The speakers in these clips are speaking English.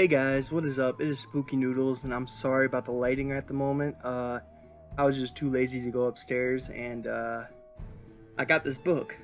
Hey guys, what is up? It is Spooky Noodles, and I'm sorry about the lighting at the moment. I was just too lazy to go upstairs, and I got this book.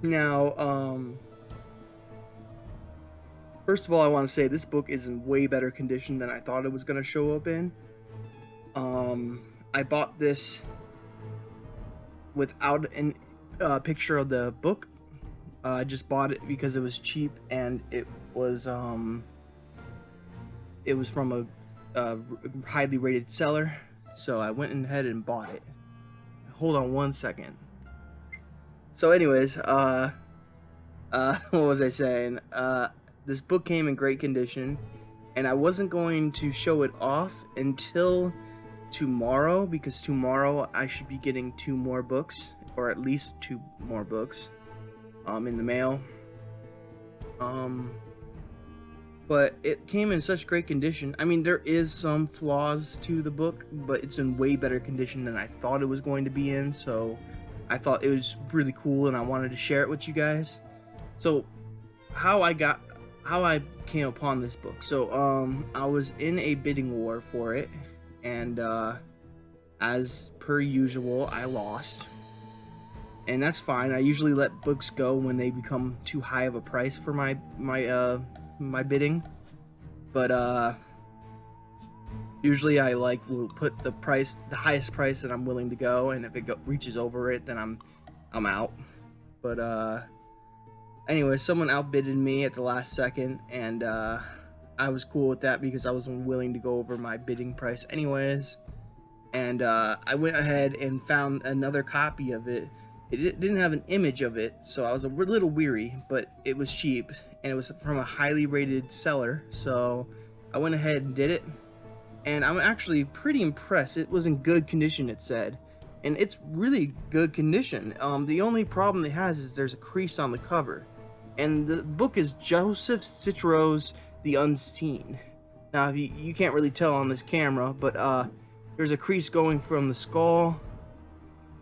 Now, first of all, I want to say this book is in way better condition than I thought it was going to show up in. I bought this without a picture of the book. I just bought it because it was cheap, and it was from a highly rated seller, so I went ahead and bought it. Hold on one second. So anyways, what was I saying? This book came in great condition, and I wasn't going to show it off until tomorrow, because tomorrow I should be getting 2 more books, or at least 2 more books, in the mail. But it came in such great condition. I mean, there is some flaws to the book, but it's in way better condition than I thought it was going to be in, so I thought it was really cool and I wanted to share it with you guys. So how I came upon this book. So I was in a bidding war for it, and as per usual, I lost. And that's fine. I usually let books go when they become too high of a price for my bidding, but usually I will put the highest price that I'm willing to go, and if it reaches over it, then I'm out. But anyway, someone outbidded me at the last second, and I was cool with that because I wasn't willing to go over my bidding price anyways. And I went ahead and found another copy of it. It didn't have an image of it, so I was a little weary, but it was cheap, and it was from a highly rated seller, so I went ahead and did it, and I'm actually pretty impressed. It was in good condition, it said, and it's really good condition. The only problem it has is there's a crease on the cover, and the book is Joseph Citro's The Unseen. Now, you can't really tell on this camera, but there's a crease going from the skull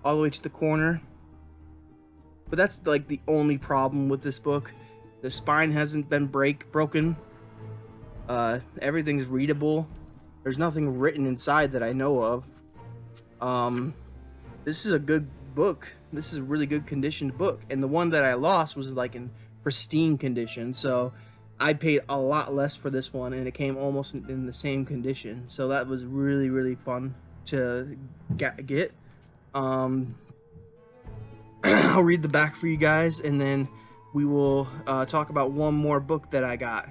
all the way to the corner. But that's like the only problem with this book. The spine hasn't been broken. Everything's readable. There's nothing written inside that I know of. This is a good book. This is a really good conditioned book. And the one that I lost was like in pristine condition. So I paid a lot less for this one, and it came almost in the same condition. So that was really, really fun to get. I'll read the back for you guys, and then we will talk about one more book that I got.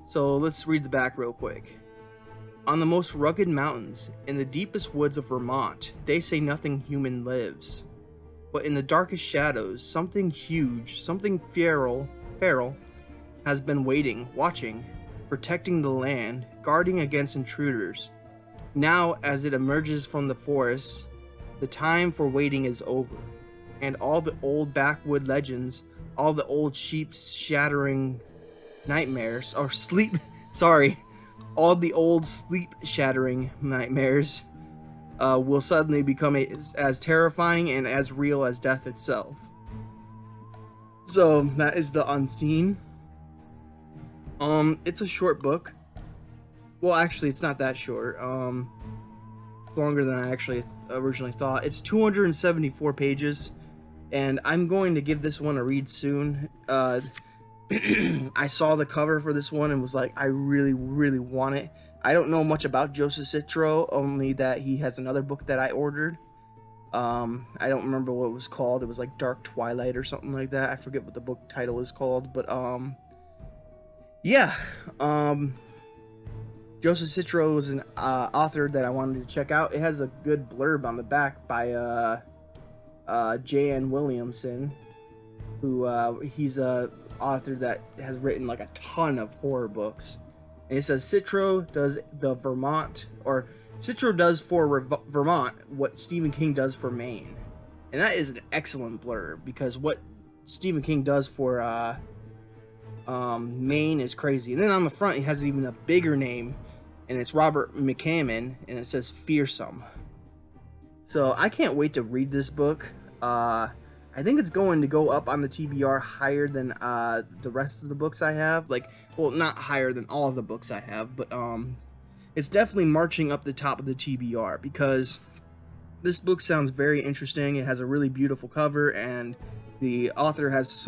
So let's read the back real quick. On the most rugged mountains, in the deepest woods of Vermont, they say nothing human lives. But in the darkest shadows, something huge, something feral, has been waiting, watching, protecting the land, guarding against intruders. Now, as it emerges from the forests, the time for waiting is over, and all the old backwood legends, all the old sheep's shattering nightmares, all the old sleep-shattering nightmares will suddenly become as terrifying and as real as death itself. So that is The Unseen. It's a short book. Well, actually, it's not that short. It's longer than I actually originally thought. It's 274 pages, and I'm going to give this one a read soon. I saw the cover for this one and was like, I really, really want it. I don't know much about Joseph Citro, only that he has another book that I ordered. I don't remember what it was called. It was like Dark Twilight or something like that. I forget what the book title is called, but yeah. Joseph Citro was an author that I wanted to check out. It has a good blurb on the back by J.N. Williamson, who he's a author that has written like a ton of horror books. And it says Citro does for Vermont what Stephen King does for Maine. And that is an excellent blurb, because what Stephen King does for Maine is crazy. And then on the front, he has even a bigger name, and it's Robert McCammon, and it says Fearsome. So I can't wait to read this book. I think it's going to go up on the TBR higher than the rest of the books I have. Like, well, not higher than all of the books I have, but it's definitely marching up the top of the TBR because this book sounds very interesting. It has a really beautiful cover, and the author has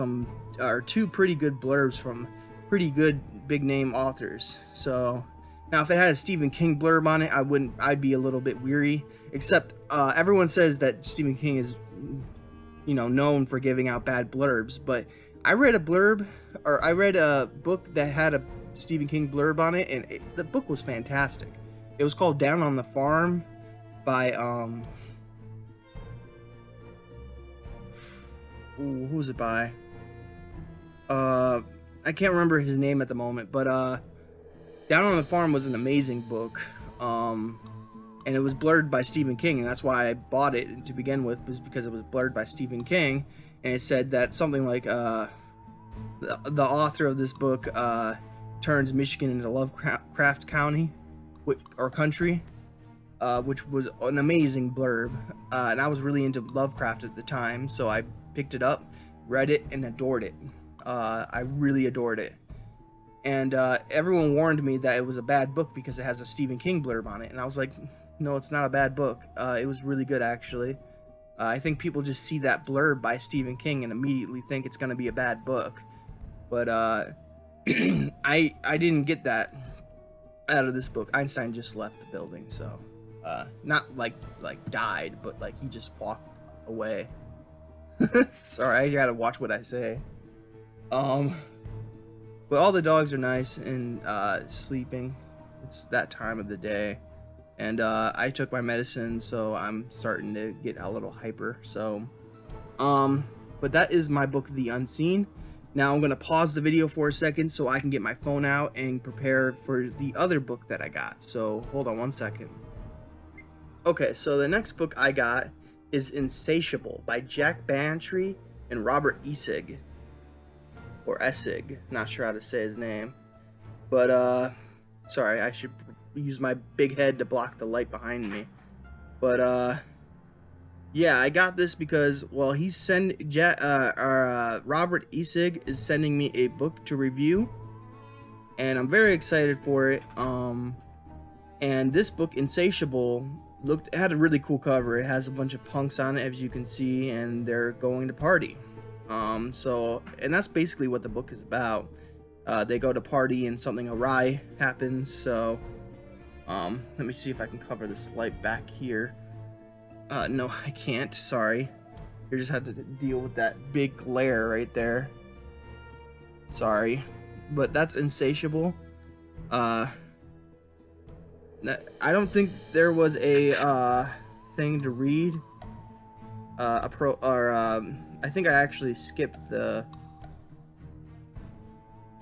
two pretty good blurbs from pretty good big name authors. So now, if it had a Stephen King blurb on it, I'd be a little bit weary. Except everyone says that Stephen King is, known for giving out bad blurbs. But I read a book that had a Stephen King blurb on it, and the book was fantastic. It was called Down on the Farm by who was it by? I can't remember his name at the moment, but Down on the Farm was an amazing book. And it was blurred by Stephen King, and that's why I bought it to begin with, was because it was blurred by Stephen King, and it said that something like the author of this book turns Michigan into Lovecraft County, or country, which was an amazing blurb, and I was really into Lovecraft at the time, so I picked it up, read it, and adored it. I really adored it. And everyone warned me that it was a bad book because it has a Stephen King blurb on it, and I was like, no, it's not a bad book. It was really good, actually. I think people just see that blurb by Stephen King and immediately think it's going to be a bad book. But I didn't get that out of this book. Einstein just left the building, so not like died, but like he just walked away. Sorry, I gotta watch what I say. But all the dogs are nice and sleeping. It's that time of the day. And I took my medicine, so I'm starting to get a little hyper. So, but that is my book, The Unseen. Now I'm going to pause the video for a second so I can get my phone out and prepare for the other book that I got. So hold on one second. Okay, so the next book I got is Insatiable by Jack Bantry and Robert Essig. Or Essig, not sure how to say his name. But, sorry, I should use my big head to block the light behind me. But yeah, I got this because, well, Robert Essig is sending me a book to review, and I'm very excited for it. And this book, Insatiable, had a really cool cover. It has a bunch of punks on it, as you can see, and they're going to party. And that's basically what the book is about. They go to party and something awry happens, so let me see if I can cover this light back here. No, I can't, sorry. You just have to deal with that big glare right there. Sorry. But that's Insatiable. I don't think there was a thing to read. I think I actually skipped the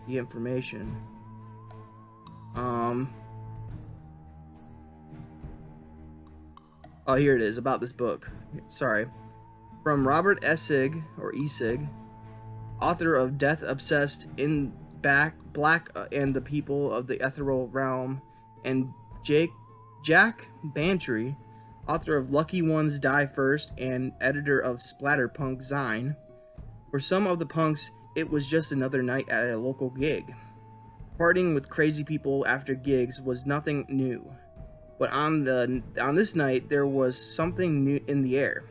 information. Oh, here it is, about this book. Sorry. From Robert Essig, or Essig, author of Death Obsessed in Black and the People of the Ethereal Realm, and Jack Bantry, author of Lucky Ones Die First and editor of Splatterpunk Zine. For some of the punks, it was just another night at a local gig. Partying with crazy people after gigs was nothing new. But on this night, there was something new in the air.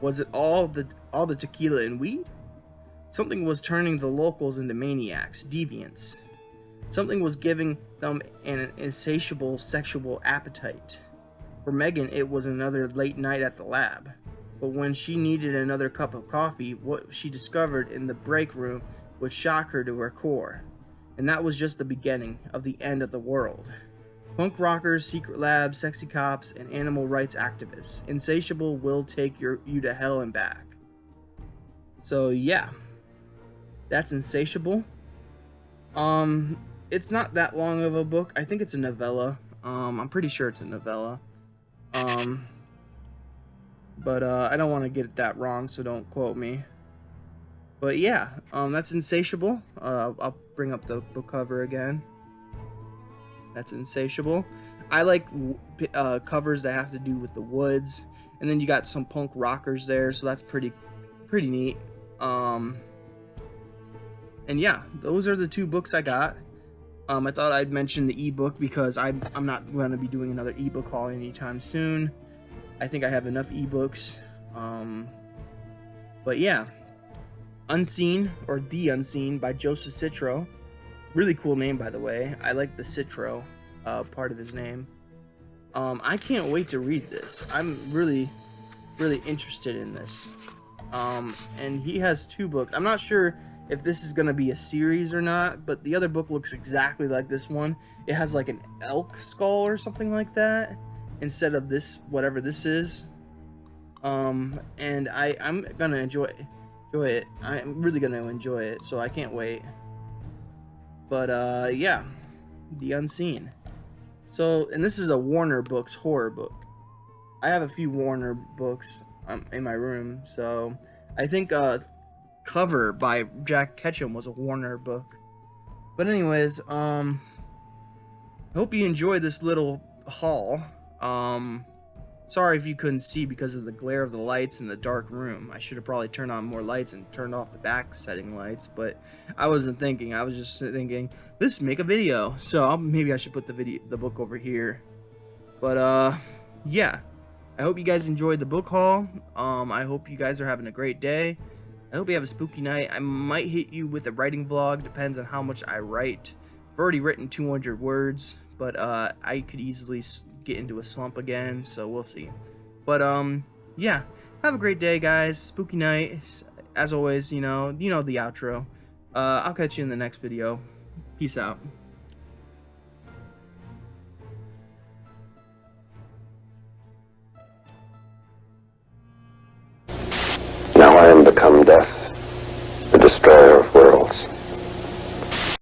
Was it all the tequila and weed? Something was turning the locals into maniacs, deviants. Something was giving them an insatiable sexual appetite. For Megan, it was another late night at the lab. But when she needed another cup of coffee, what she discovered in the break room would shock her to her core. And that was just the beginning of the end of the world. Punk rockers, secret labs, sexy cops, and animal rights activists. Insatiable will take you to hell and back. So yeah, that's Insatiable. It's not that long of a book. I think it's a novella. I'm pretty sure it's a novella. But I don't want to get that wrong, so don't quote me. But yeah, that's Insatiable. I'll bring up the book cover again. That's Insatiable. I like covers that have to do with the woods, and then you got some punk rockers there, so that's pretty pretty neat. And yeah, those are the 2 books I got. I thought I'd mention the ebook because I'm not going to be doing another ebook haul anytime soon. I think I have enough ebooks. But yeah, Unseen, or The Unseen, by Joseph Citro. Really cool name, by the way. I like the Citro part of his name. I can't wait to read this. I'm really interested in this. And he has 2 books. I'm not sure if this is going to be a series or not, but the other book looks exactly like this one. It has like an elk skull or something like that instead of this, whatever this is. And I'm gonna enjoy it. I'm really gonna enjoy it, so I can't wait. But yeah, The Unseen. So, and this is a Warner Books horror book. I have a few Warner books in my room, so I think Cover by Jack Ketchum was a Warner book. But anyways, I hope you enjoyed this little haul. Sorry if you couldn't see because of the glare of the lights in the dark room. I should have probably turned on more lights and turned off the back setting lights, but I wasn't thinking. I was just thinking, let's make a video. So maybe I should put the book over here. But yeah, I hope you guys enjoyed the book haul. I hope you guys are having a great day. I hope you have a spooky night. I might hit you with a writing vlog. Depends on how much I write. I've already written 200 words, but I could easily get into a slump again, so we'll see. But yeah, have a great day, guys. Spooky night. As always, you know the outro. I'll catch you in the next video. Peace out. Now I am become death.